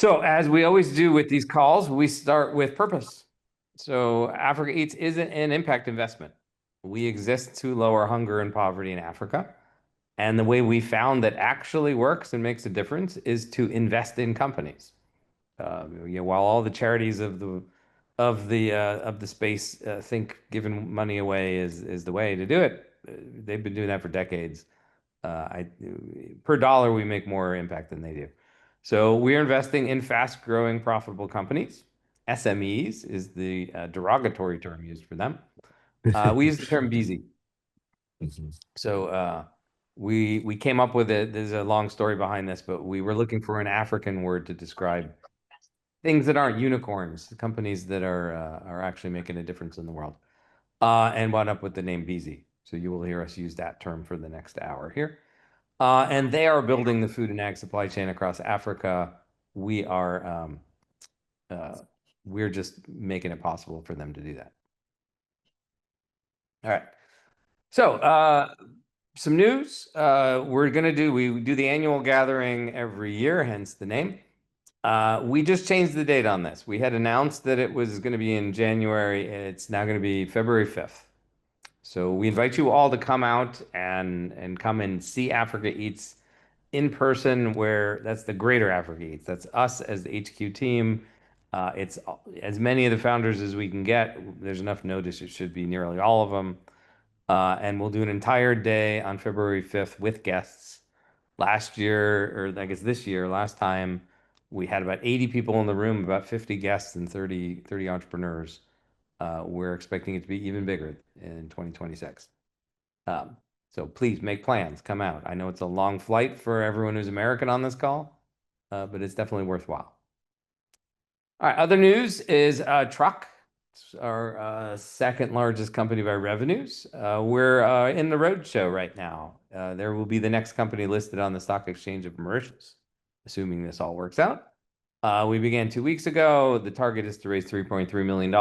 So, as we always do with these calls, we start with purpose. So, Africa Eats isn't an impact investment. We exist to lower hunger and poverty in Africa. And the way we found that actually works and makes a difference is to invest in companies. While all the charities of the space think giving money away is the way to do it, they've been doing that for decades. I Per dollar we make more impact than they do. So we're investing in fast-growing, profitable companies. SMEs is the derogatory term used for them. We use the term busy. Mhm. So we came up with it. There's a long story behind this, but we were looking for an African word to describe things that aren't unicorns, companies that are actually making a difference in the world. And wound up with the name Beezy. So you will hear us use that term for the next hour here. And they are building the food and ag supply chain across Africa. We are uh, we're just making it possible for them to do that. All right. So some news. We do the annual gathering every year, hence the name. We just changed the date on this. We had announced that it was going to be in January. It's now going to be February 5th. So we invite you all to come out and come and see Africa Eats in person, where that's the Greater Africa Eats. That's us as the HQ team. It's as many of the founders as we can get. There's enough notice. It should be nearly all of them. And we'll do an entire day on February 5th with guests. Last year, or I guess this year, last time, we had about 80 people in the room, about 50 guests and 30 entrepreneurs. We're expecting it to be even bigger in 2026. Um, so please make plans, come out. I know it's a long flight for everyone who's American on this call, but it's definitely worthwhile. All right, other news is Truck. It's our second largest company by revenues. We're in the roadshow right now. There will be the next company listed on the stock exchange of Mauritius, assuming this all works out. We began 2 weeks ago. The target is to raise $3.3 million.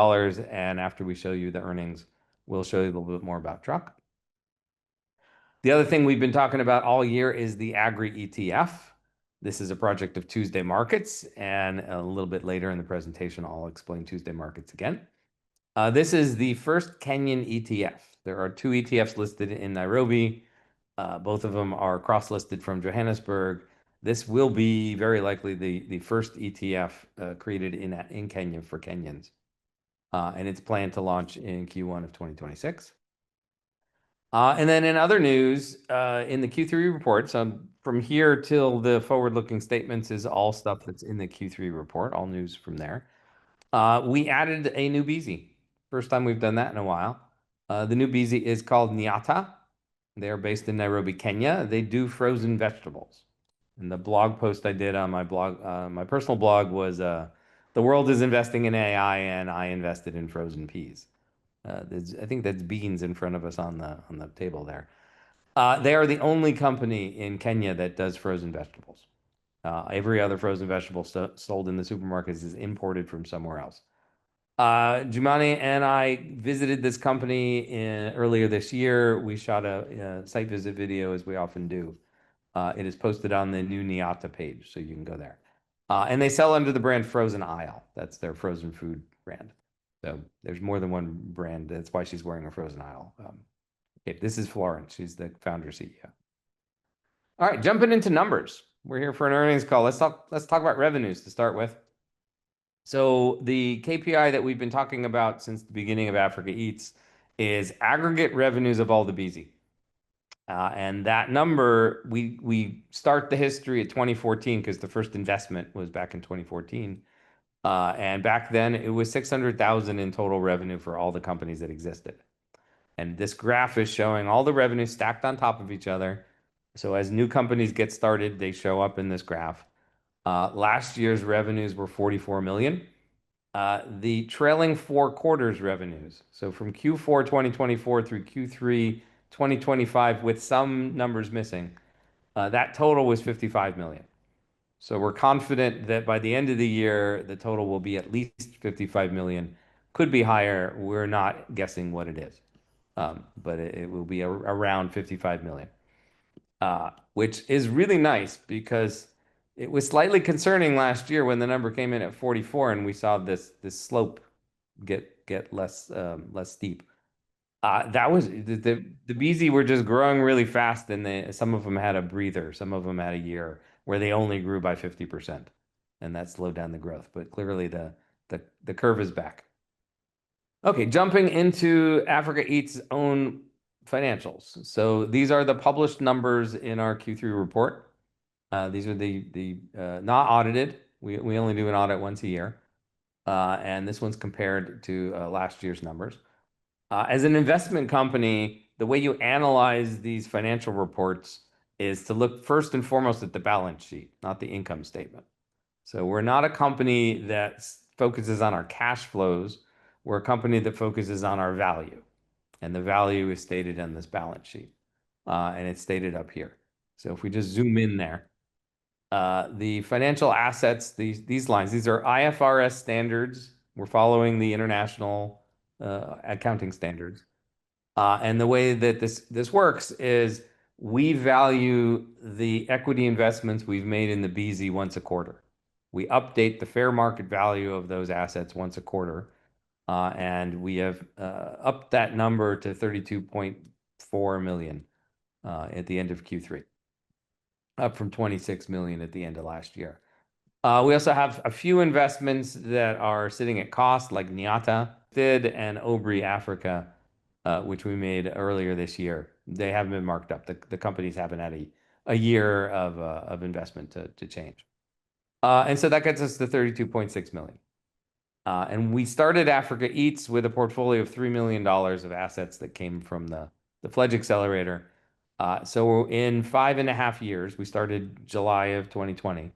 And after we show you the earnings, we'll show you a little bit more about Truck. The other thing we've been talking about all year is the Agri ETF. This is a project of Tuesday Markets, and a little bit later in the presentation, I'll explain Tuesday Markets again. This is the first Kenyan ETF. There are two ETFs listed in Nairobi. Both of them are cross-listed from Johannesburg. This will be very likely the first ETF created in Kenya for Kenyans. And it's planned to launch in Q1 of 2026. And then in other news, in the Q3 report, so from here till the forward-looking statements is all stuff that's in the Q3 report, all news from there. We added a new BZ. First time we've done that in a while. The new BZ is called Nyata. They are based in Nairobi, Kenya. They do frozen vegetables. And the blog post I did on my blog, my personal blog, was the world is investing in AI, and I invested in frozen peas. I think that's beans in front of us on the table there. They are the only company in Kenya that does frozen vegetables. Every other frozen vegetable sold in the supermarkets is imported from somewhere else. Jumani and I visited this company earlier this year. We shot a site visit video, as we often do. It is posted on the new Niata page, so you can go there. And they sell under the brand Frozen Isle. That's their frozen food brand. So there's more than one brand. That's why she's wearing a Frozen Isle. Okay, this is Florence. She's the founder CEO. All right, jumping into numbers. We're here for an earnings call. Let's talk about revenues to start with. So the KPI that we've been talking about since the beginning of Africa Eats is aggregate revenues of all the BZ. And that number, we start the history at 2014 because the first investment was back in 2014. And back then it was 600,000 in total revenue for all the companies that existed. And this graph is showing all the revenue stacked on top of each other. So as new companies get started, they show up in this graph. Last year's revenues were 44 million. The trailing 4 quarters revenues, so from Q4 2024 through Q3 2025, with some numbers missing, that total was 55 million. So we're confident that by the end of the year, the total will be at least 55 million. Could be higher. We're not guessing what it is, but it will be around 55 million, which is really nice because It was slightly concerning last year when the number came in at 44 and we saw this slope get less steep. That was the BZ were just growing really fast, and some of them had a breather, some of them had a year where they only grew by 50%, and that slowed down the growth. But clearly the curve is back. Okay, jumping into Africa Eat's own financials. So these are the published numbers in our Q3 report. These are the not audited. We only do an audit once a year, and this one's compared to last year's numbers. As an investment company, the way you analyze these financial reports is to look first and foremost at the balance sheet, not the income statement. So we're not a company that focuses on our cash flows. We're a company that focuses on our value. And the value is stated on this balance sheet. And it's stated up here. So if we just zoom in there, the financial assets, these lines, these are IFRS standards. We're following the international accounting standards. And the way that this works is we value the equity investments we've made in the BZ once a quarter. We update the fair market value of those assets once a quarter. And we have upped that number to 32.4 million at the end of Q3, up from 26 million at the end of last year. We also have a few investments that are sitting at cost, like Nyata, Did, and Obri Africa, which we made earlier this year. They haven't been marked up. The companies haven't had a year of investment to change. And so that gets us to 32.6 million. And we started Africa Eats with a portfolio of $3 million of assets that came from the Pledge Accelerator. So in 5.5 years, we started July of 2020.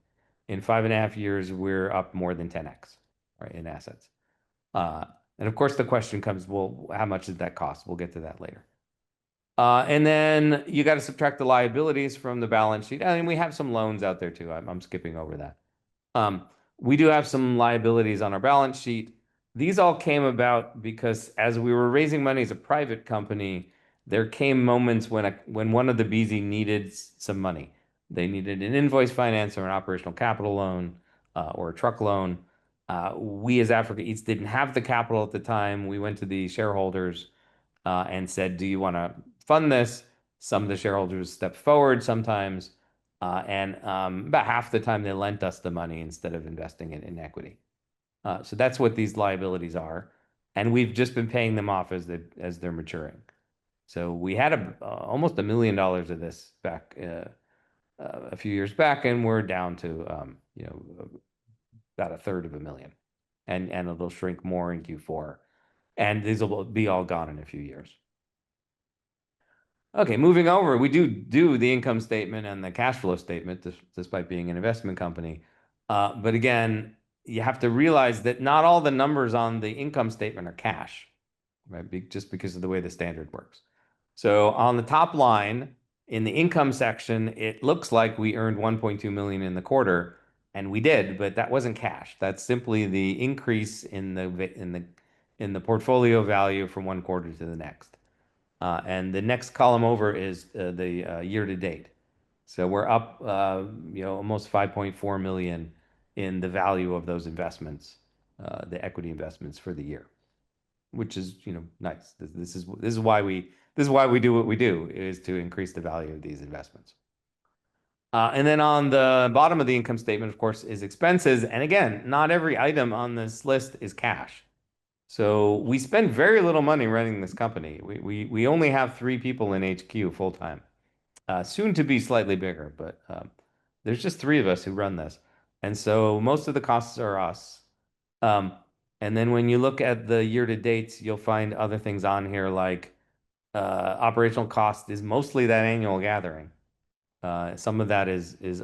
In 5.5 years, we're up more than 10x, right, in assets. And of course, the question comes, well, how much did that cost? We'll get to that later. And then you got to subtract the liabilities from the balance sheet. I mean, we have some loans out there too. I'm skipping over that. We do have some liabilities on our balance sheet. These all came about because as we were raising money as a private company, there came moments when one of the BZ needed some money. They needed an invoice finance or an operational capital loan or a truck loan. We as Africa Eats didn't have the capital at the time. We went to the shareholders and said, do you want to fund this? Some of the shareholders stepped forward sometimes. And about half the time they lent us the money instead of investing it in equity. So that's what these liabilities are. And we've just been paying them off as they're maturing. So we had almost $1 million of this back a few years back, and we're down to about a third of a million. And it'll shrink more in Q4. And these will be all gone in a few years. Okay, moving over, we do the income statement and the cash flow statement, despite being an investment company. But again, you have to realize that not all the numbers on the income statement are cash, right? Just because of the way the standard works. So on the top line, in the income section, it looks like we earned 1.2 million in the quarter, and we did, but that wasn't cash. That's simply the increase in the portfolio value from one quarter to the next. And the next column over is the year to date. So we're up, almost 5.4 million in the value of those investments, the equity investments for the year, which is, nice. This is why we do what we do, is to increase the value of these investments. And then on the bottom of the income statement, of course, is expenses. And again, not every item on this list is cash. So we spend very little money running this company. We only have 3 people in HQ full time, soon to be slightly bigger, but there's just 3 of us who run this. And so most of the costs are us. And then when you look at the year to dates, you'll find other things on here like operational cost is mostly that annual gathering. Some of that is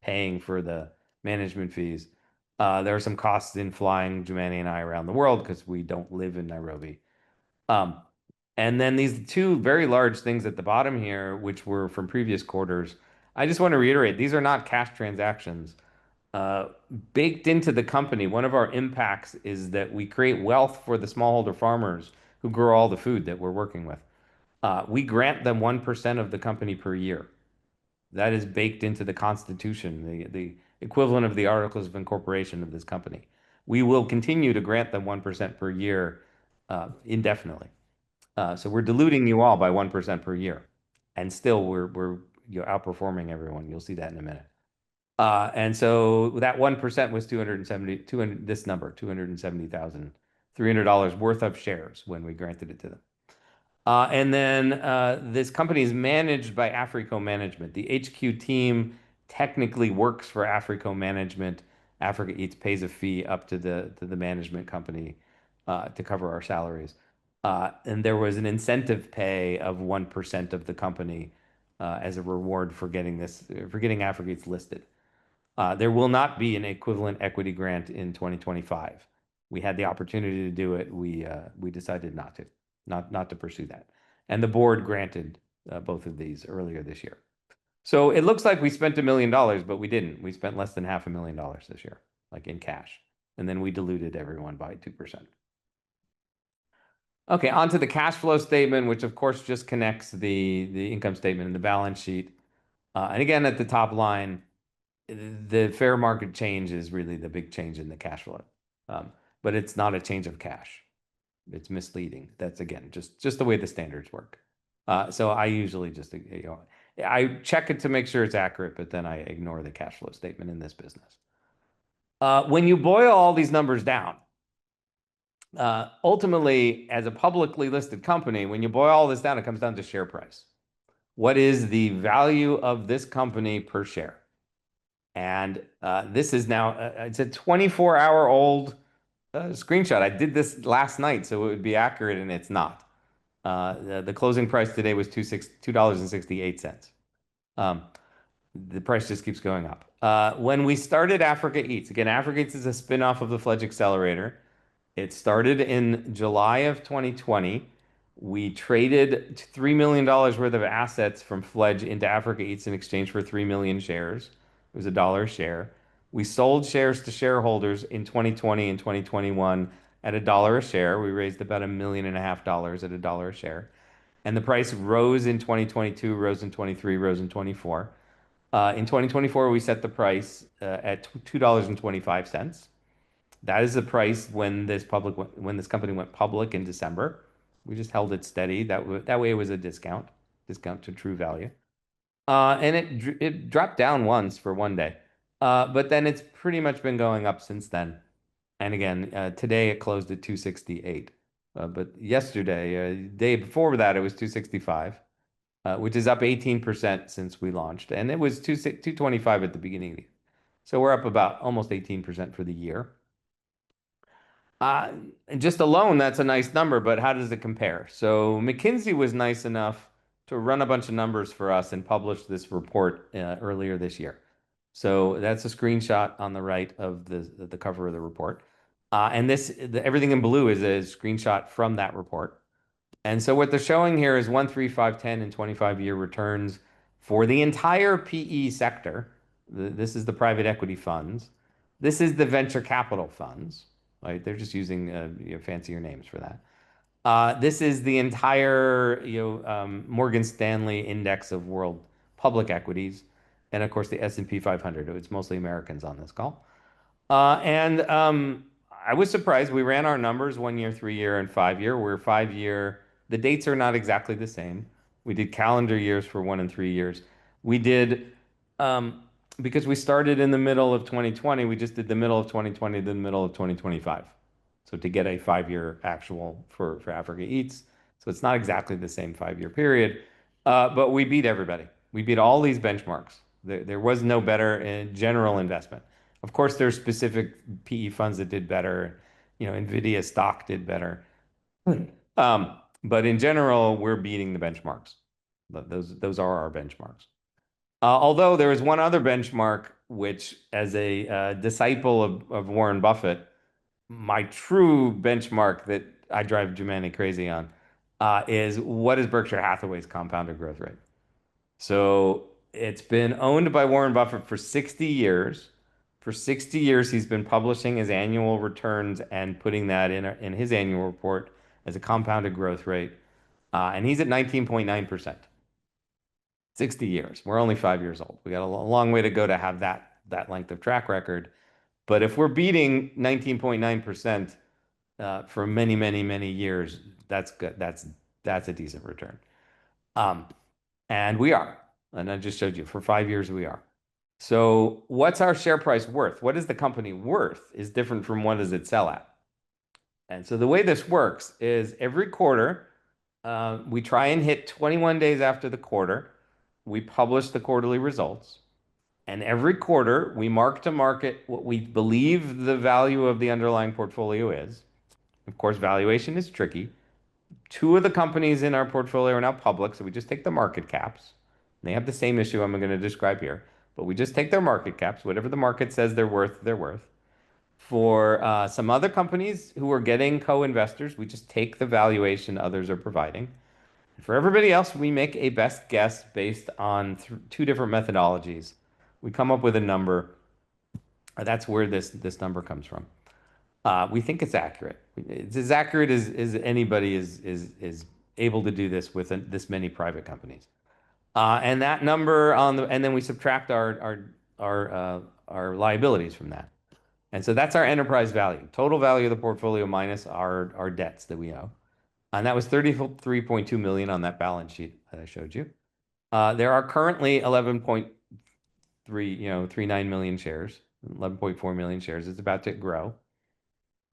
paying for the management fees. There are some costs in flying Jumani and I around the world because we don't live in Nairobi. And then these 2 very large things at the bottom here, which were from previous quarters, I just want to reiterate, these are not cash transactions. Baked into the company, one of our impacts is that we create wealth for the smallholder farmers who grow all the food that we're working with. We grant them 1% of the company per year. That is baked into the Constitution, the equivalent of the Articles of Incorporation of this company. We will continue to grant them 1% per year indefinitely. So we're diluting you all by 1% per year. And still we're outperforming everyone. You'll see that in a minute. And so that 1% was 270, 200, this number, $270,300 worth of shares when we granted it to them. And then this company is managed by Africo Management. The HQ team technically works for Africo Management. Africa Eats pays a fee up to the management company to cover our salaries. And there was an incentive pay of 1% of the company as a reward for getting Africa Eats listed. There will not be an equivalent equity grant in 2025. We had the opportunity to do it. We decided not to pursue that. And the board granted both of these earlier this year. So it looks like we spent $1 million, but we didn't. We spent less than $500,000 this year, like in cash. And then we diluted everyone by 2%. Okay, on to the cash flow statement, which of course just connects the income statement and the balance sheet. And again, at the top line, the fair market change is really the big change in the cash flow. But it's not a change of cash. It's misleading. That's again just the way the standards work. So I usually just I check it to make sure it's accurate, but then I ignore the cash flow statement in this business. When you boil all these numbers down, ultimately, as a publicly listed company, when you boil all this down, it comes down to share price. What is the value of this company per share? And this is now, it's a 24-hour-old screenshot. I did this last night, so it would be accurate, and it's not. The closing price today was $2.68. The price just keeps going up. When we started Africa Eats, again, Africa Eats is a spinoff of the Fledge Accelerator. It started in July of 2020. We traded $3 million worth of assets from Fledge into Africa Eats in exchange for 3 million shares. It was $1 a share. We sold shares to shareholders in 2020 and 2021 at $1 a share. We raised about $1.5 million at $1 a share. And the price rose in 2022, rose in 23, rose in 24. In 2024, we set the price at $2.25. That is the price when this company went public in December. We just held it steady. That way it was a discount to true value. And it dropped down once for one day. But then it's pretty much been going up since then. And again, today it closed at 268. But yesterday, day before that, it was 265, which is up 18% since we launched. And it was 225 at the beginning of the year. So we're up about almost 18% for the year. And just alone, that's a nice number, but how does it compare? So McKinsey was nice enough to run a bunch of numbers for us and publish this report earlier this year. So that's a screenshot on the right of the cover of the report. And everything in blue is a screenshot from that report. And so what they're showing here is 1, 3, 5, 10, and 25-year returns for the entire PE sector. This is the private equity funds. This is the venture capital funds. Right? They're just using fancier names for that. This is the entire Morgan Stanley index of world public equities, and of course the S&P 500. It's mostly Americans on this call. And I was surprised. We ran our numbers 1 year, 3 year, and 5 year. We're 5 year. The dates are not exactly the same. We did calendar years for 1 and 3 years. We did because we started in the middle of 2020. We just did the middle of 2020, then the middle of 2025. So to get a 5 year actual for Africa Eats. So it's not exactly the same 5 year period, but we beat everybody. We beat all these benchmarks. There was no better in general investment. Of course, there's specific PE funds that did better. Nvidia stock did better. But in general, we're beating the benchmarks. Those are our benchmarks. Although there is one other benchmark, which, as a disciple of Warren Buffett, my true benchmark that I drive Jumani crazy on is what is Berkshire Hathaway's compounded growth rate? So it's been owned by Warren Buffett for 60 years. For 60 years, he's been publishing his annual returns and putting that in his annual report as a compounded growth rate. And he's at 19.9%. 60 years. We're only 5 years old. We got a long way to go to have that length of track record. But if we're beating 19.9% for many, many, many years, that's good. That's a decent return. Um, and we are. And I just showed you for 5 years we are. So what's our share price worth? What is the company worth is different from what does it sell at. And so the way this works is every quarter, we try and hit 21 days after the quarter. We publish the quarterly results. And every quarter, we mark to market what we believe the value of the underlying portfolio is. Of course, valuation is tricky. Two of the companies in our portfolio are now public, so we just take the market caps. They have the same issue I'm going to describe here, but we just take their market caps. Whatever the market says they're worth, they're worth. For some other companies who are getting co-investors, we just take the valuation others are providing. For everybody else, we make a best guess based on two different methodologies. We come up with a number. That's where this number comes from. We think it's accurate. It's as accurate as anybody is able to do this with this many private companies. And that number and then we subtract our liabilities from that. And so that's our enterprise value, total value of the portfolio minus our debts that we owe. And that was 33.2 million on that balance sheet that I showed you. There are currently 11.39 million shares, 11.4 million shares. It's about to grow.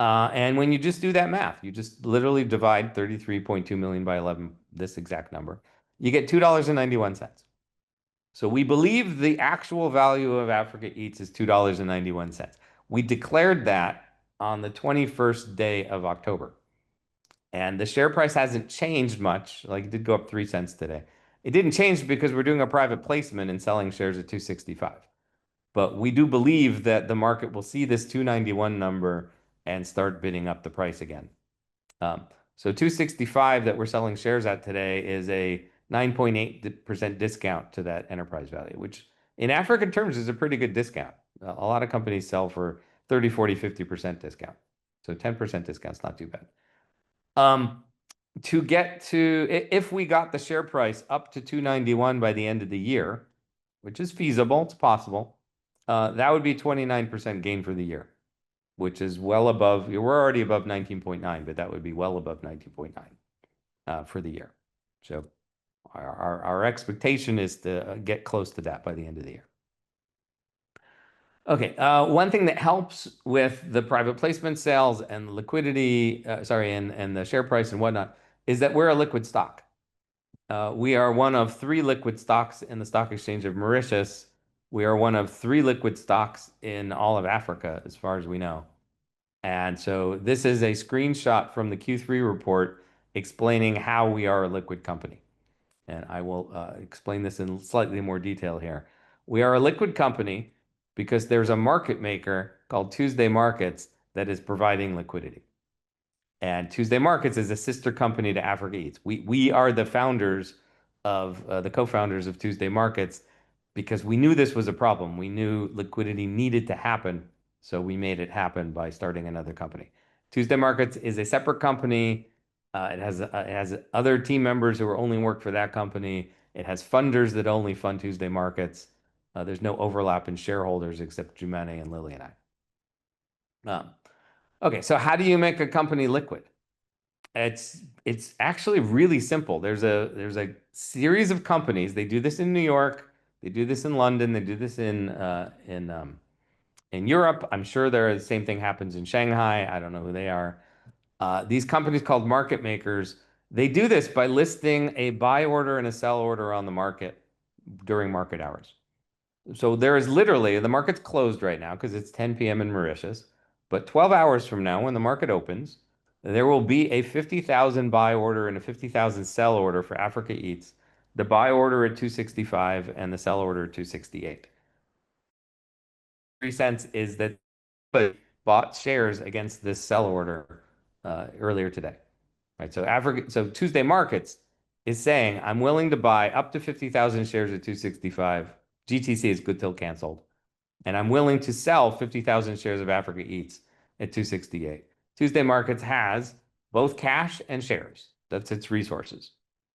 And when you just do that math, you just literally divide 33.2 million by 11, this exact number, you get $2.91. So we believe the actual value of Africa Eats is $2.91. We declared that on the 21st day of October. And the share price hasn't changed much. Like it did go up 3 cents today. It didn't change because we're doing a private placement and selling shares at 265. But we do believe that the market will see this 291 number and start bidding up the price again. So 265 that we're selling shares at today is a 9.8% discount to that enterprise value, which in African terms is a pretty good discount. A lot of companies sell for 30, 40, 50% discount. So 10% discount's not too bad. To get to, if we got the share price up to 291 by the end of the year, which is feasible, it's possible, that would be 29% gain for the year, which is well above, we're already above 19.9, but that would be well above 19.9 for the year. So our expectation is to get close to that by the end of the year. Okay, one thing that helps with the private placement sales and the liquidity, and the share price and whatnot, is that we're a liquid stock. We are one of 3 liquid stocks in the stock exchange of Mauritius. We are one of 3 liquid stocks in all of Africa, as far as we know. And so this is a screenshot from the Q3 report explaining how we are a liquid company. And I will explain this in slightly more detail here. We are a liquid company because there's a market maker called Tuesday Markets that is providing liquidity. And Tuesday Markets is a sister company to Africa Eats. We are the founders of, the co-founders of Tuesday Markets because we knew this was a problem. We knew liquidity needed to happen, so we made it happen by starting another company. Tuesday Markets is a separate company. It has other team members who only work for that company. It has funders that only fund Tuesday Markets. There's no overlap in shareholders except Jumane and Lily and I. Okay, so how do you make a company liquid? It's actually really simple. There's a series of companies. They do this in New York. They do this in London. They do this in Europe. I'm sure the same thing happens in Shanghai. I don't know who they are. These companies called market makers, they do this by listing a buy order and a sell order on the market during market hours. So there is literally, the market's closed right now because it's 10 p.m. in Mauritius, but 12 hours from now when the market opens, there will be a 50,000 buy order and a 50,000 sell order for Africa Eats. The buy order at 265 and the sell order at 268. 3 cents is that bought shares against this sell order earlier today. Right? So Tuesday Markets is saying, I'm willing to buy up to 50,000 shares at 265. GTC is good till canceled. And I'm willing to sell 50,000 shares of Africa Eats at 268. Tuesday Markets has both cash and shares. That's its resources.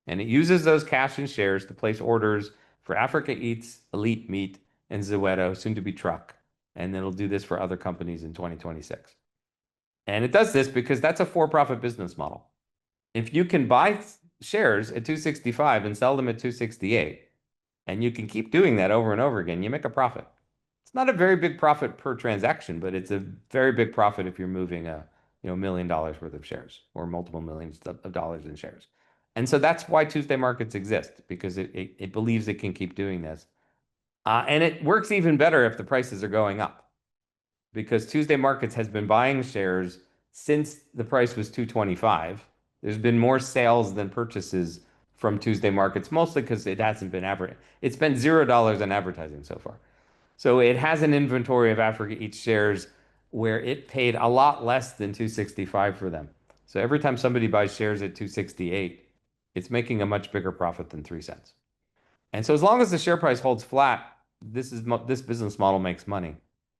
And it uses those cash and shares to place orders for Africa Eats, Elite Meat, and Zoeto, soon to be Truck. And it'll do this for other companies in 2026. And it does this because that's a for-profit business model. If you can buy shares at 265 and sell them at 268, and you can keep doing that over and over again, you make a profit. It's not a very big profit per transaction, but it's a very big profit if you're moving a $1 million worth of shares or multiple millions of dollars in shares. And so that's why Tuesday markets exist, because it believes it can keep doing this. And it works even better if the prices are going up, because Tuesday markets has been buying shares since the price was 225. There's been more sales than purchases from Tuesday markets, mostly because it hasn't been advertised. It's spent $0 on advertising so far. So it has an inventory of Africa Eats shares where it paid a lot less than 265 for them. So every time somebody buys shares at 268, it's making a much bigger profit than 3 cents. And so as long as the share price holds flat, this business model makes money.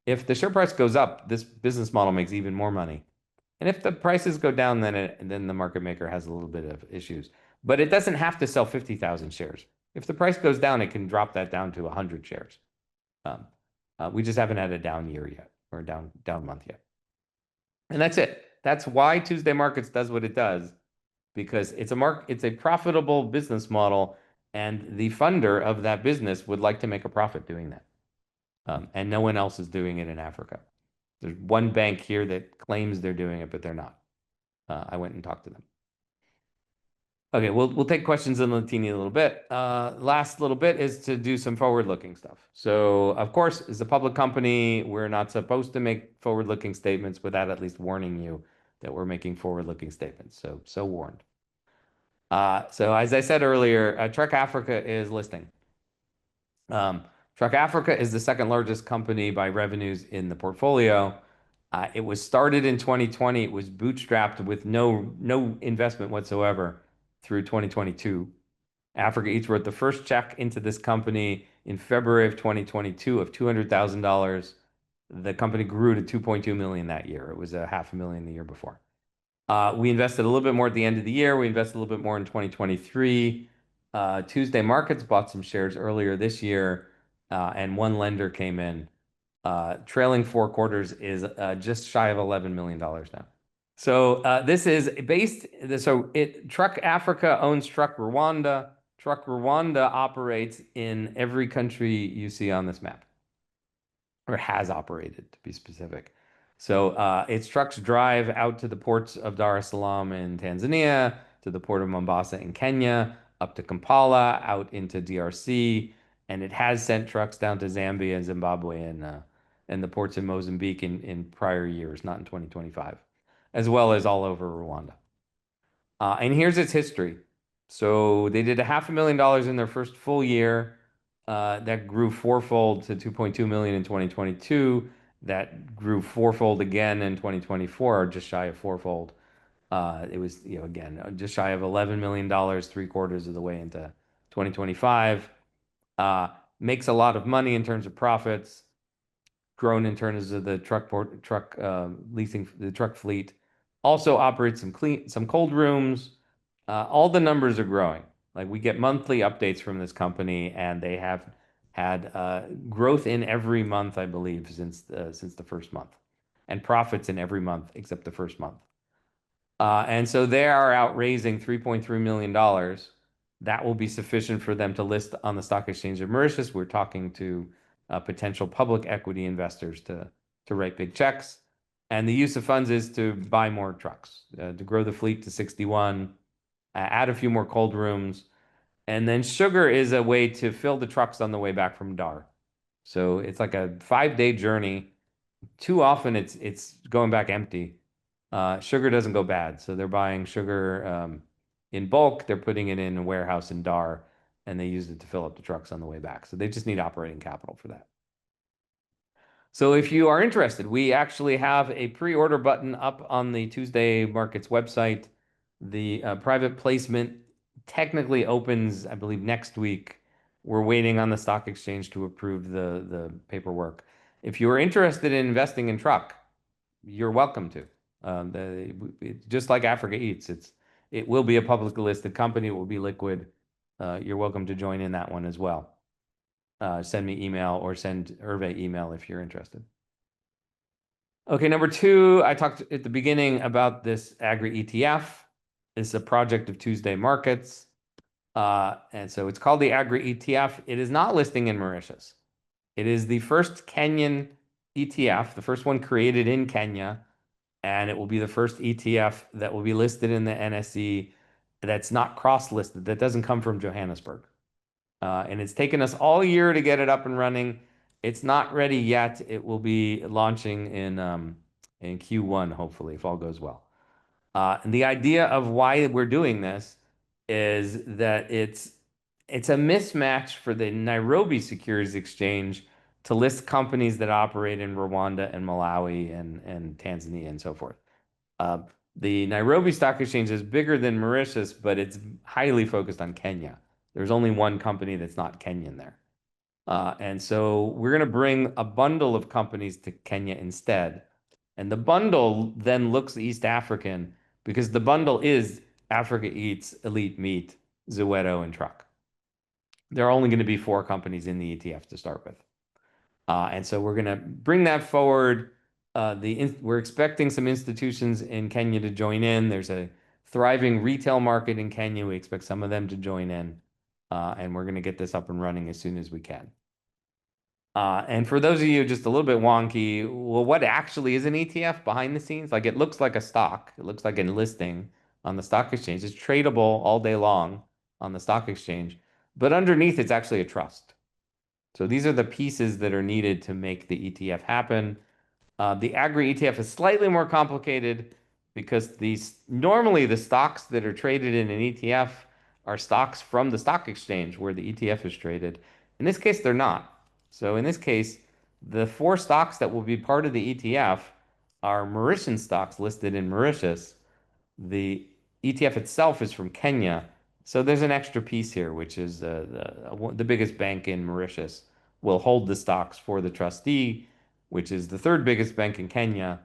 If the share price goes up, this business model makes even more money. And if the prices go down, then the market maker has a little bit of issues. But it doesn't have to sell 50,000 shares. If the price goes down, it can drop that down to 100 shares. We just haven't had a down year yet, or down month yet. And that's it. That's why Tuesday Markets does what it does, because it's a profitable business model, and the funder of that business would like to make a profit doing that. And no one else is doing it in Africa. There's one bank here that claims they're doing it, but they're not. I went and talked to them. Okay, we'll take questions in Latini a little bit. Last little bit is to do some forward-looking stuff. So, of course, as a public company, we're not supposed to make forward-looking statements without at least warning you that we're making forward-looking statements. So warned. So as I said earlier, Truck Africa is listing. Truck Africa is the second largest company by revenues in the portfolio. It was started in 2020. It was bootstrapped with no investment whatsoever through 2022. Africa Eats wrote the first check into this company in February of 2022 of $200,000. The company grew to 2.2 million that year. It was a $500,000 the year before. We invested a little bit more at the end of the year. We invested a little bit more in 2023. Tuesday Markets bought some shares earlier this year, and one lender came in. Trailing 4 quarters is just shy of $11 million now. So this is based. Truck Africa owns Truck Rwanda. Truck Rwanda operates in every country you see on this map, or has operated, to be specific. So its trucks drive out to the ports of Dar es Salaam in Tanzania, to the port of Mombasa in Kenya, up to Kampala, out into DRC, and it has sent trucks down to Zambia and Zimbabwe and the ports in Mozambique in prior years, not in 2025, as well as all over Rwanda. And here's its history. So they did $500,000 in their first full year. That grew fourfold to 2.2 million in 2022. That grew fourfold again in 2024, or just shy of fourfold. It was, again, just shy of $11 million, 3/4 of the way into 2025. Makes a lot of money in terms of profits, grown in terms of the truck leasing, the truck fleet. Also operates some cold rooms. All the numbers are growing. Like, we get monthly updates from this company, and they have had growth in every month, I believe, since the first month, and profits in every month except the first month. And so they are out raising $3.3 million. That will be sufficient for them to list on the stock exchange of Mauritius. We're talking to potential public equity investors to write big checks. And the use of funds is to buy more trucks, to grow the fleet to 61, add a few more cold rooms. And then sugar is a way to fill the trucks on the way back from Dar. So it's like a 5-day journey. Too often it's going back empty. Sugar doesn't go bad. So they're buying sugar in bulk. They're putting it in a warehouse in Dar, and they use it to fill up the trucks on the way back. So they just need operating capital for that. So if you are interested, we actually have a pre-order button up on the Tuesday Markets website. The private placement technically opens, I believe, next week. We're waiting on the stock exchange to approve the paperwork. If you are interested in investing in Truck, you're welcome to. Just like Africa Eats, it will be a publicly listed company. It will be liquid. You're welcome to join in that one as well. send me email or send Hervé email if you're interested. Okay, number two, I talked at the beginning about this Agri ETF. It's a project of Tuesday Markets. And so it's called the Agri ETF. It is not listing in Mauritius. It is the first Kenyan ETF, the first one created in Kenya, and it will be the first ETF that will be listed in the NSE that's not cross-listed, that doesn't come from Johannesburg. And it's taken us all year to get it up and running. It's not ready yet. It will be launching in Q1, hopefully, if all goes well. And the idea of why we're doing this is that it's a mismatch for the Nairobi Securities Exchange to list companies that operate in Rwanda and Malawi and Tanzania and so forth. Uh, the Nairobi Stock Exchange is bigger than Mauritius, but it's highly focused on Kenya. There's only one company that's not Kenyan there. And so we're going to bring a bundle of companies to Kenya instead. And the bundle then looks East African because the bundle is Africa Eats, Elite Meat, Zoeto, and Truck. There are only going to be four companies in the ETF to start with. And so we're going to bring that forward. We're expecting some institutions in Kenya to join in. There's a thriving retail market in Kenya. We expect some of them to join in. And we're going to get this up and running as soon as we can. And for those of you just a little bit wonky, well, what actually is an ETF behind the scenes? Like it looks like a stock. It looks like a listing on the stock exchange. It's tradable all day long on the stock exchange, but underneath it's actually a trust. So these are the pieces that are needed to make the ETF happen. The Agri ETF is slightly more complicated because normally the stocks that are traded in an ETF are stocks from the stock exchange where the ETF is traded. In this case, they're not. So in this case, the four stocks that will be part of the ETF are Mauritian stocks listed in Mauritius. The ETF itself is from Kenya. So there's an extra piece here, which is the biggest bank in Mauritius will hold the stocks for the trustee, which is the third biggest bank in Kenya.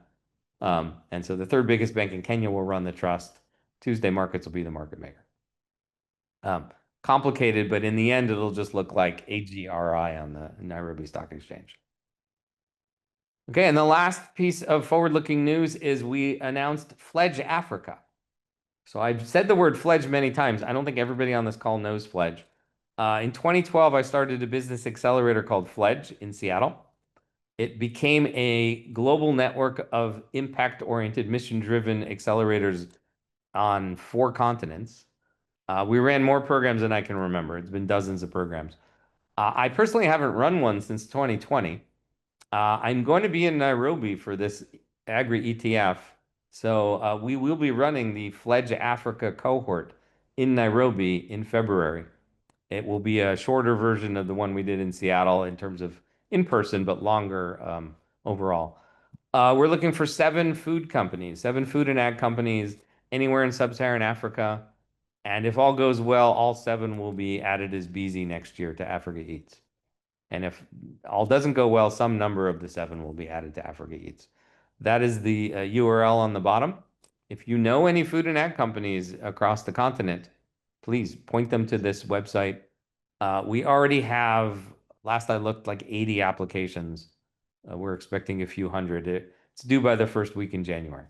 And so the third biggest bank in Kenya will run the trust. Tuesday Markets will be the market maker. Complicated, but in the end, it'll just look like AGRI on the Nairobi Stock Exchange. Okay, and the last piece of forward-looking news is we announced Fledge Africa. So I've said the word Fledge many times. I don't think everybody on this call knows Fledge. In 2012, I started a business accelerator called Fledge in Seattle. It became a global network of impact-oriented, mission-driven accelerators on 4 continents. We ran more programs than I can remember. It's been dozens of programs. I personally haven't run one since 2020. I'm going to be in Nairobi for this Agri ETF. So we will be running the Fledge Africa cohort in Nairobi in February. It will be a shorter version of the one we did in Seattle in terms of in person, but longer overall. We're looking for 7 food companies, 7 food and ag companies anywhere in sub-Saharan Africa. And if all goes well, all 7 will be added as BZ next year to Africa Eats. And if all doesn't go well, some number of the 7 will be added to Africa Eats. That is the URL on the bottom. If you know any food and ag companies across the continent, please point them to this website. We already have, last I looked, like 80 applications. We're expecting a few hundred. It's due by the first week in January.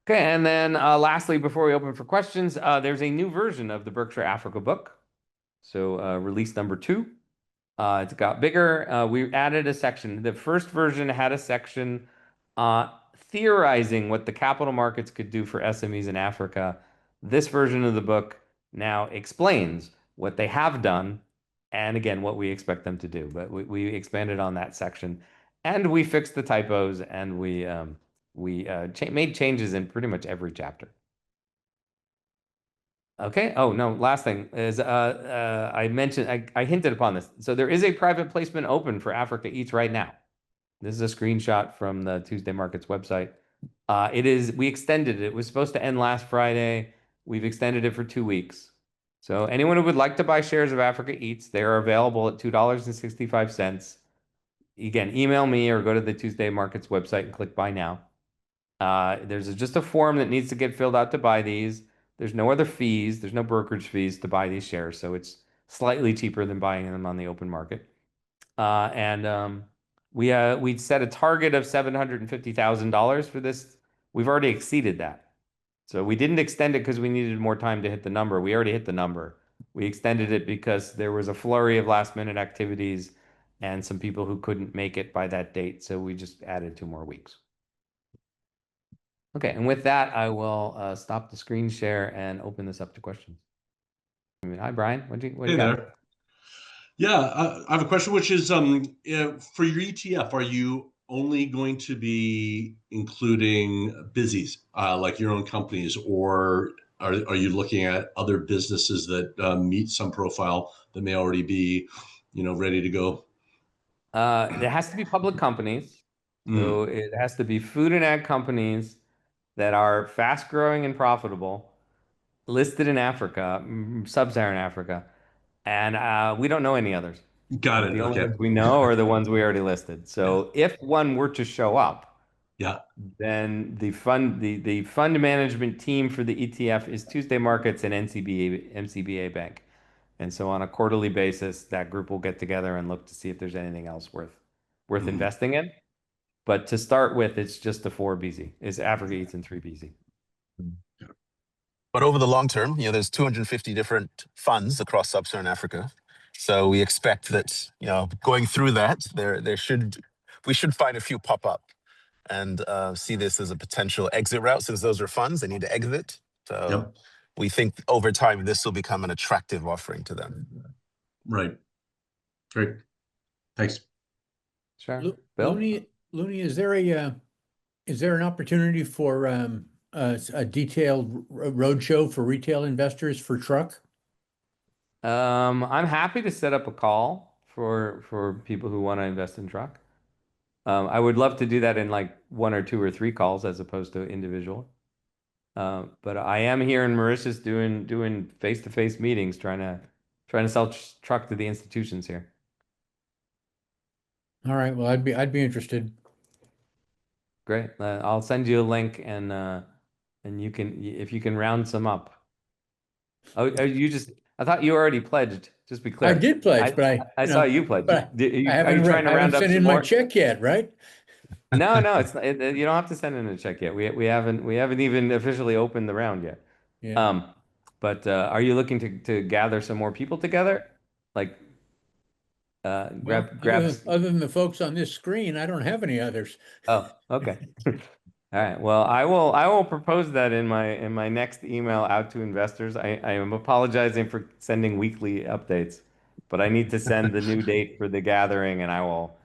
Okay, and then lastly, before we open for questions, there's a new version of the Berkshire Africa book. So release number 2. It's got bigger. We added a section. The first version had a section theorizing what the capital markets could do for SMEs in Africa. This version of the book now explains what they have done and again, what we expect them to do. But we expanded on that section and we fixed the typos and we made changes in pretty much every chapter. Okay. Oh, no. Last thing is I mentioned, I hinted upon this. So there is a private placement open for Africa Eats right now. This is a screenshot from the Tuesday Markets website. We extended it. It was supposed to end last Friday. We've extended it for 2 weeks. So anyone who would like to buy shares of Africa Eats, they are available at $2.65. Again, email me or go to the Tuesday Markets website and click buy now. There's just a form that needs to get filled out to buy these. There's no other fees. There's no brokerage fees to buy these shares. So it's slightly cheaper than buying them on the open market. And we set a target of $750,000 for this. We've already exceeded that. So we didn't extend it because we needed more time to hit the number. We already hit the number. We extended it because there was a flurry of last minute activities and some people who couldn't make it by that date. So we just added 2 more weeks. Okay, and with that, I will stop the screen share and open this up to questions. Hi, Brian. What do you Hey got? there. Yeah, I have a question, which is for your ETF, are you only going to be including busies like your own companies, or are you looking at other businesses that meet some profile that may already be, ready to go? It has to be public companies. So Mm, it has to be food and ag companies that are fast growing and profitable, listed in Africa, sub-Saharan Africa. And we don't know any others. got Like it. the only Okay. ones we know are the ones we already listed. Yeah. So if one were to show up, Yeah. then the fund management team for the ETF is Tuesday Markets and MCBA Bank. And so on a quarterly basis, that group will get together and look to see if there's anything else worth Mhm. investing in. But to start with, it's just the 4 BZ. It's Africa Eats and 3 BZ. But over the long term, there's 250 different funds across sub-Saharan Africa. So we expect that, going through that, we should find a few pop up and see this as a potential exit route. Since those are funds, they need to exit. So Yep. we think over time this will become an attractive offering to them. Right. Great. Thanks. Sure. Bill? Looney, is there an opportunity for a detailed roadshow for retail investors for truck? I'm happy to set up a call for people who want to invest in truck. I would love to do that in like 1 or 2 or 3 calls as opposed to individual. But I am here in Mauritius doing face-to-face meetings, trying to sell truck to the institutions here. All right. Well, I'd be interested. Great. I'll send you a link and you can if you can round some up. Oh, I thought you already pledged. Just be clear. I did pledge, I saw you pledge. but Are I you trying to round up sent some in my more? check yet, right? No, it's not, you don't have to send in a check yet. We haven't even officially opened the round yet. Yeah. But are you looking to gather some more people together? Like Well, grab. other than the folks on this screen, I don't have any others. Oh, okay. All right. Well, I will propose that in my next email out to investors. I am apologizing for sending weekly updates, but I need to send the new date for the gathering, and I will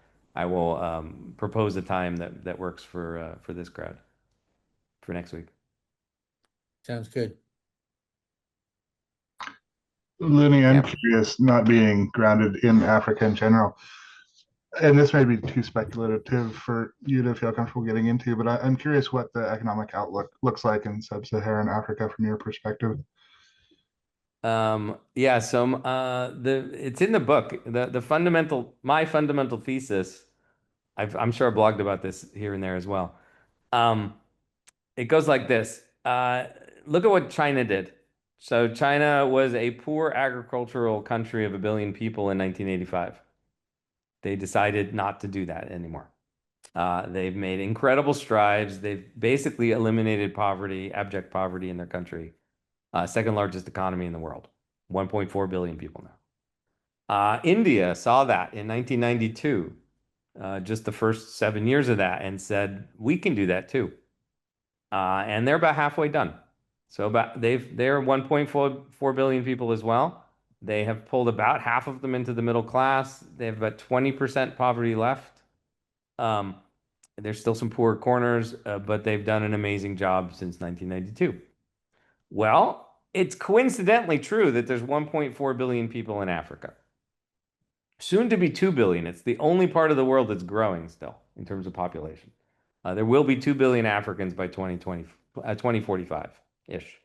propose a time that works for this crowd for next week. Sounds good. Looney, I'm Yeah. curious, not being grounded in Africa in general, and this may be too speculative for you to feel comfortable getting into, but I'm curious what the economic outlook looks like in sub-Saharan Africa from your perspective. Yeah, so it's in the book. My fundamental thesis, I'm sure I blogged about this here and there as well. It goes like this. Look at what China did. So China was a poor agricultural country of 1 billion people in 1985. They decided not to do that anymore. They've made incredible strides. They've basically eliminated poverty, abject poverty in their country. Second largest economy in the world, 1.4 billion people now. India saw that in 1992, just the first 7 years of that, and said, we can do that too. And they're about halfway done. So they're 1.4 billion people as well. They have pulled about half of them into the middle class. They have about 20% poverty left. There's still some poor corners, but they've done an amazing job since 1992. Well, it's coincidentally true that there's 1.4 billion people in Africa. Soon to be 2 billion. It's the only part of the world that's growing still in terms of population. There will be 2 billion Africans by 2045-ish.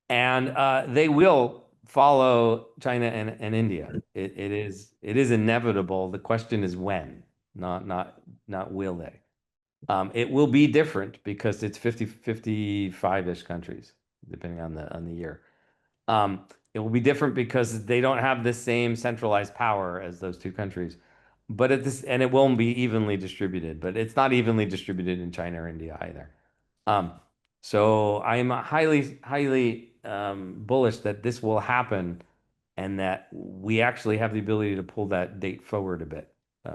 And they will follow China and India. It is inevitable. The question is when, not will they. It will be different because it's 55-ish countries, depending on the year. It will be different because they don't have the same centralized power as those two countries. But and it won't be evenly distributed, but it's not evenly distributed in China or India either. Um, so I'm highly bullish that this will happen and that we actually have the ability to pull that date forward a bit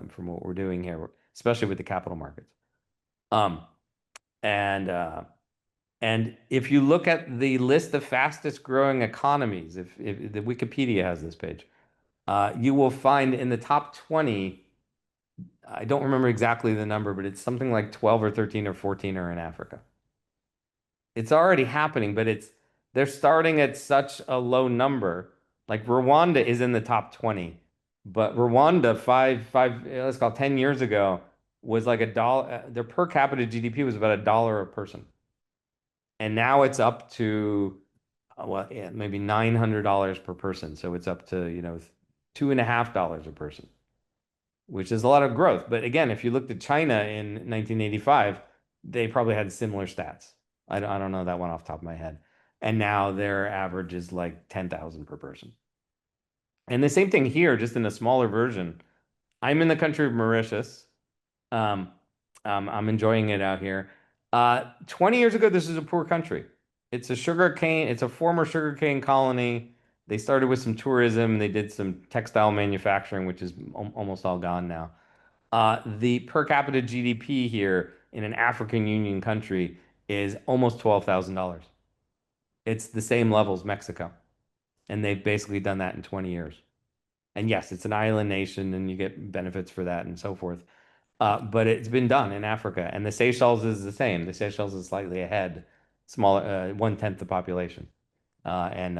from what we're doing here, especially with the capital markets. Um, and if you look at the list of fastest growing economies, if the Wikipedia has this page, you will find in the top 20, I don't remember exactly the number, but it's something like 12 or 13 or 14 are in Africa. It's already happening, but they're starting at such a low number. Like Rwanda is in the top 20, but Rwanda let's call it 10 years ago was like $1. Their per capita GDP was about $1 a person. And now it's up to well, yeah, maybe $900 per person. So it's up to, $2.50 a person, which is a lot of growth. But again, if you looked at China in 1985, they probably had similar stats. I don't know that one off the top of my head. And now their average is like 10,000 per person. And the same thing here, just in a smaller version. I'm in the country of Mauritius. Um, I'm enjoying it out here. 20 years ago, this is a poor country. It's a former sugarcane colony. They started with some tourism. They did some textile manufacturing, which is almost all gone now. The per capita GDP here in an African Union country is almost $12,000. It's the same level as Mexico. And they've basically done that in 20 years. And yes, it's an island nation and you get benefits for that and so forth. But it's been done in Africa. And the Seychelles is the same. The Seychelles is slightly ahead, smaller, 1/10 the population. And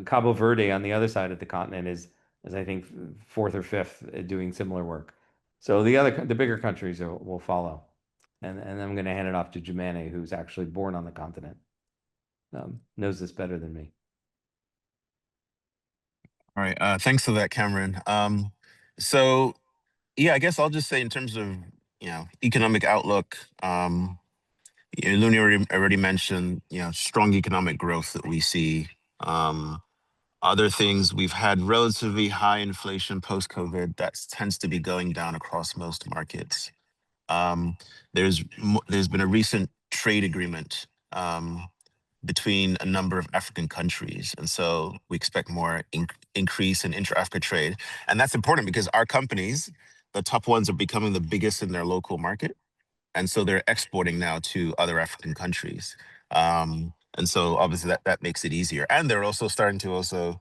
Cabo Verde on the other side of the continent is I think fourth or fifth doing similar work. So the bigger countries will follow. And I'm going to hand it off to Jumane, who's actually born on the continent. Knows this better than me. All right. Thanks for that, Cameron. So yeah, I guess I'll just say in terms of economic outlook, Looney already mentioned strong economic growth that we see. Other things, we've had relatively high inflation post-COVID that tends to be going down across most markets. There's been a recent trade agreement between a number of African countries, and so we expect more increase in intra-Africa trade, and that's important because our companies, the top ones, are becoming the biggest in their local market, and so they're exporting now to other African countries. And so obviously that makes it easier, and they're also starting to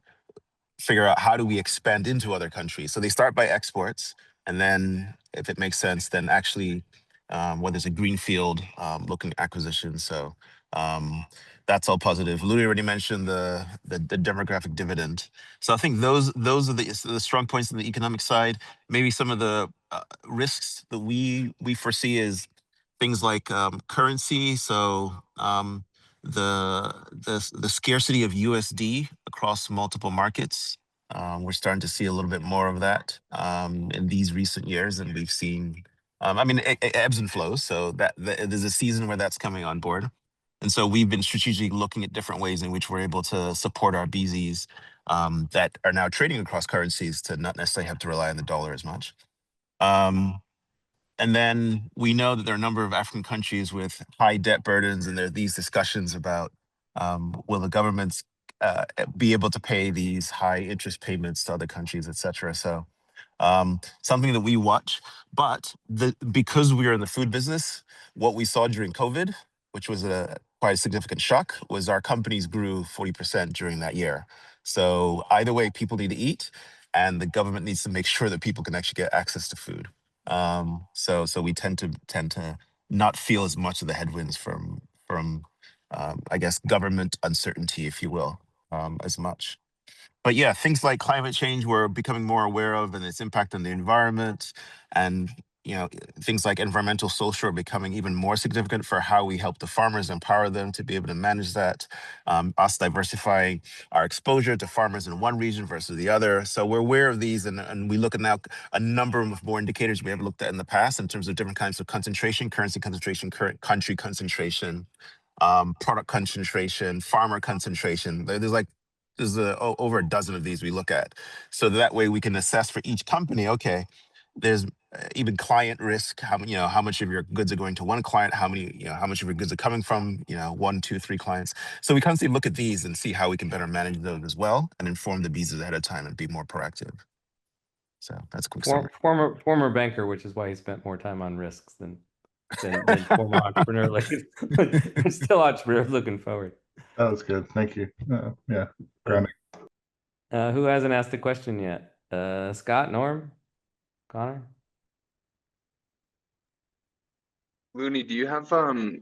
figure out how do we expand into other countries. So they start by exports, and then if it makes sense, then actually when there's a greenfield looking acquisition. So that's all positive. Louis already mentioned the demographic dividend. So I think those are the strong points on the economic side. Maybe some of the risks that we foresee is things like currency. So the scarcity of USD across multiple markets. We're starting to see a little bit more of that in these recent years, and we've seen. It ebbs and flows. So that there's a season where that's coming on board, and so we've been strategically looking at different ways in which we're able to support our BZs that are now trading across currencies to not necessarily have to rely on the dollar as much. And then we know that there are a number of African countries with high debt burdens, and there are these discussions about will the governments be able to pay these high interest payments to other countries, et cetera. So something that we watch. But because we are in the food business, what we saw during COVID, which was quite a significant shock, was our companies grew 40% during that year. So either way, people need to eat, and the government needs to make sure that people can actually get access to food. So we tend to not feel as much of the headwinds from I guess government uncertainty, if you will, as much. But yeah, things like climate change we're becoming more aware of and its impact on the environment, and things like environmental social are becoming even more significant for how we help the farmers, empower them to be able to manage that. Us diversifying our exposure to farmers in one region versus the other. So we're aware of these, and we look at now a number of more indicators we haven't looked at in the past in terms of different kinds of concentration, currency concentration, country concentration, product concentration, farmer concentration. There's like over a dozen of these we look at, so that way we can assess for each company. Okay, there's even client risk. How much of your goods are going to one client? How much of your goods are coming from one, two, three clients? So we constantly look at these and see how we can better manage those as well, and inform the visas ahead of time and be more proactive. So that's a quick summary. Former banker, which is why he spent more time on risks than former entrepreneur. Like, still entrepreneur looking forward. That was good. Thank you. Yeah, grounding. Who hasn't asked a question yet? Scott, Norm, Connor? Looney, do you have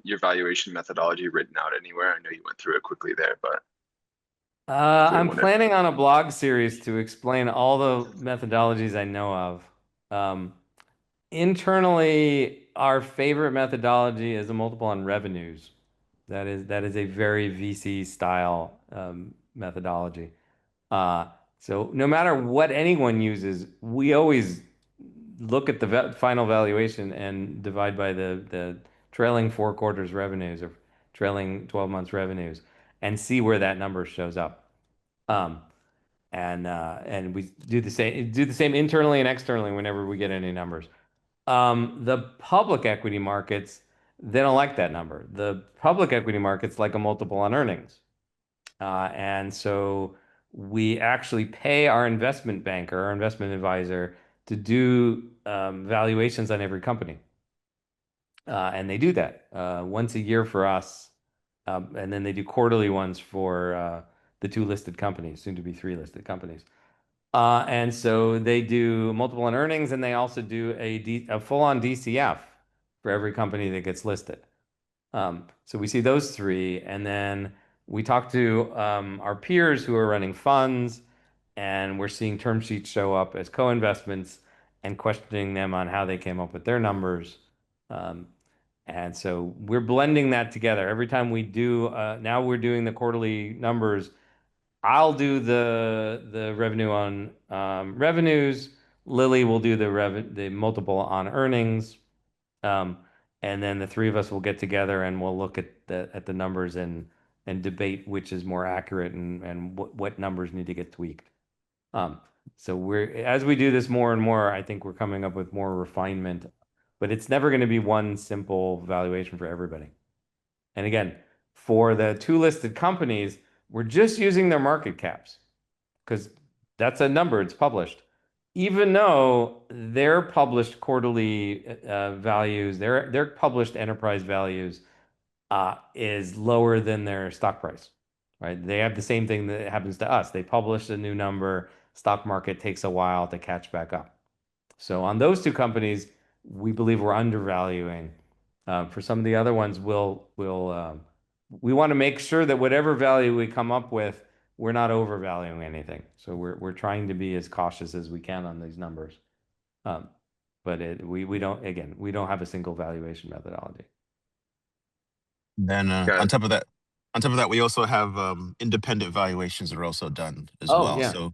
your valuation methodology written out anywhere? I know you went through it quickly there, but I'm planning on a blog series to explain all the methodologies I know of. Internally, our favorite methodology is a multiple on revenues. That is a very VC style methodology. So no matter what anyone uses, we always look at the final valuation and divide by the trailing 4 quarters revenues or trailing 12 months revenues and see where that number shows up. And we do the same internally and externally whenever we get any numbers. The public equity markets, they don't like that number. The public equity markets like a multiple on earnings. And so we actually pay our investment banker, our investment advisor, to do valuations on every company. And they do that once a year for us. And then they do quarterly ones for the 2 listed companies, soon to be 3 listed companies. And so they do multiple on earnings, and they also do a full-on DCF for every company that gets listed. So we see those 3, and then we talk to our peers who are running funds, and we're seeing term sheets show up as co-investments and questioning them on how they came up with their numbers. And so we're blending that together. Every time we do, now we're doing the quarterly numbers. I'll do the revenue on revenues. Lily will do the multiple on earnings. And then the 3 of us will get together and we'll look at the numbers and debate which is more accurate and what numbers need to get tweaked. So as we do this more and more, I think we're coming up with more refinement, but it's never going to be one simple valuation for everybody. And again, for the 2 listed companies, we're just using their market caps because that's a number, it's published. Even though their published quarterly values, their published enterprise values is lower than their stock price, right? They have the same thing that happens to us. They publish a new number, stock market takes a while to catch back up. So on those 2 companies, we believe we're undervaluing. For some of the other ones, we want to make sure that whatever value we come up with, we're not overvaluing anything. So we're trying to be as cautious as we can on these numbers. But we don't have a single valuation methodology. Then on top of that, we also have independent valuations that are also done as well. Yeah. So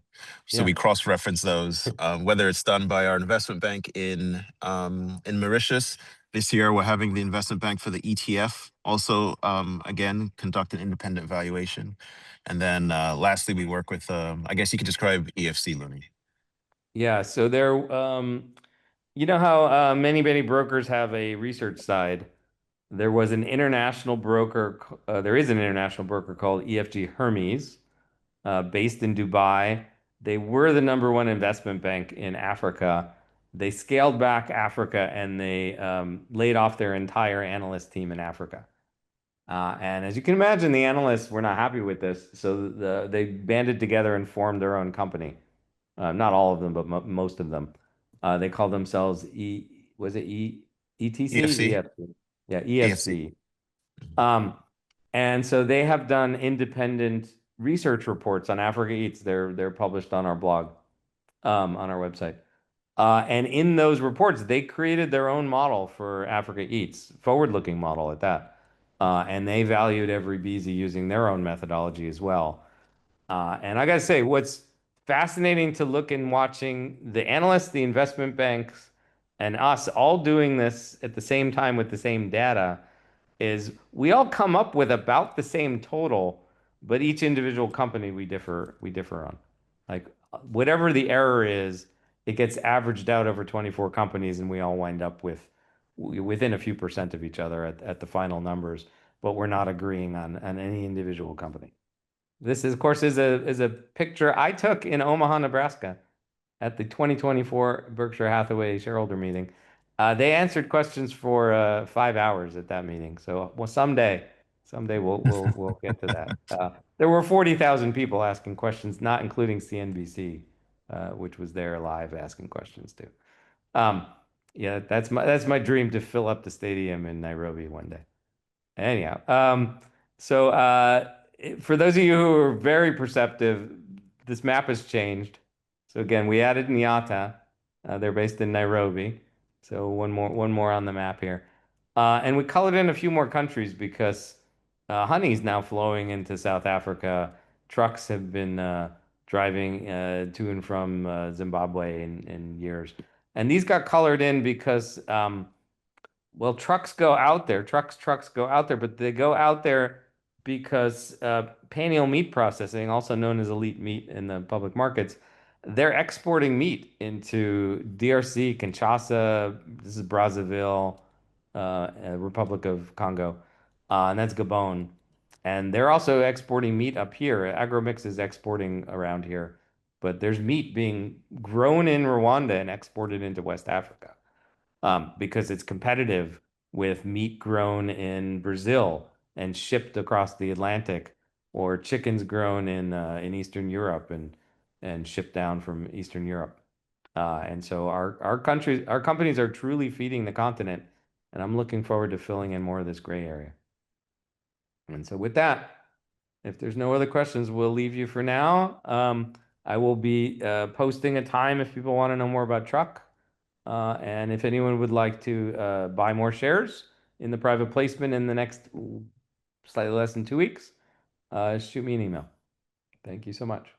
Yeah. we cross-reference those, whether it's done by our investment bank in Mauritius. This year, we're having the investment bank for the ETF also, again, conduct an independent valuation. And then lastly, we work with, I guess you could describe EFC, Looney. Yeah, so you know how many brokers have a research side. There is an international broker called EFG Hermes, based in Dubai. They were the #1 investment bank in Africa. They scaled back Africa and they laid off their entire analyst team in Africa. And as you can imagine, the analysts were not happy with this, so they banded together and formed their own company. Not all of them, but most of them. They called themselves ETC? EFC. EFC. Yeah, EFC. And so they have done independent research reports on Africa Eats. They're published on our blog, on our website. And in those reports, they created their own model for Africa Eats, forward-looking model at that. And they valued every BZ using their own methodology as well. And I got to say, what's fascinating to look in watching the analysts, the investment banks, and us all doing this at the same time with the same data is we all come up with about the same total, but each individual company we differ on. Like whatever the error is, it gets averaged out over 24 companies, and we all wind up with within a few percent of each other at the final numbers, but we're not agreeing on any individual company. This is, of course, is a picture I took in Omaha, Nebraska, at the 2024 Berkshire Hathaway shareholder meeting. They answered questions for 5 hours at that meeting. So, well, someday we'll get to that. There were 40,000 people asking questions, not including CNBC, which was there live asking questions too. Yeah, that's my dream, to fill up the stadium in Nairobi one day. Anyhow, so for those of you who are very perceptive, this map has changed. So again, we added Nyata. They're based in Nairobi. So one more on the map here. And we colored in a few more countries because honey is now flowing into South Africa. Trucks have been driving to and from Zimbabwe in years. And these got colored in because well, trucks go out there. Trucks go out there, but they go out there because Paniel Meat Processing, also known as Elite Meat in the public markets, they're exporting meat into DRC, Kinshasa, this is Brazzaville, Republic of Congo, and that's Gabon. And they're also exporting meat up here. Agromix is exporting around here, but there's meat being grown in Rwanda and exported into West Africa because it's competitive with meat grown in Brazil and shipped across the Atlantic, or chickens grown in Eastern Europe and shipped down from Eastern Europe. And so our companies are truly feeding the continent, and I'm looking forward to filling in more of this gray area. And so with that, if there's no other questions, we'll leave you for now. I will be posting a time if people want to know more about truck. And if anyone would like to buy more shares in the private placement in the next slightly less than 2 weeks, shoot me an email. Thank you so much.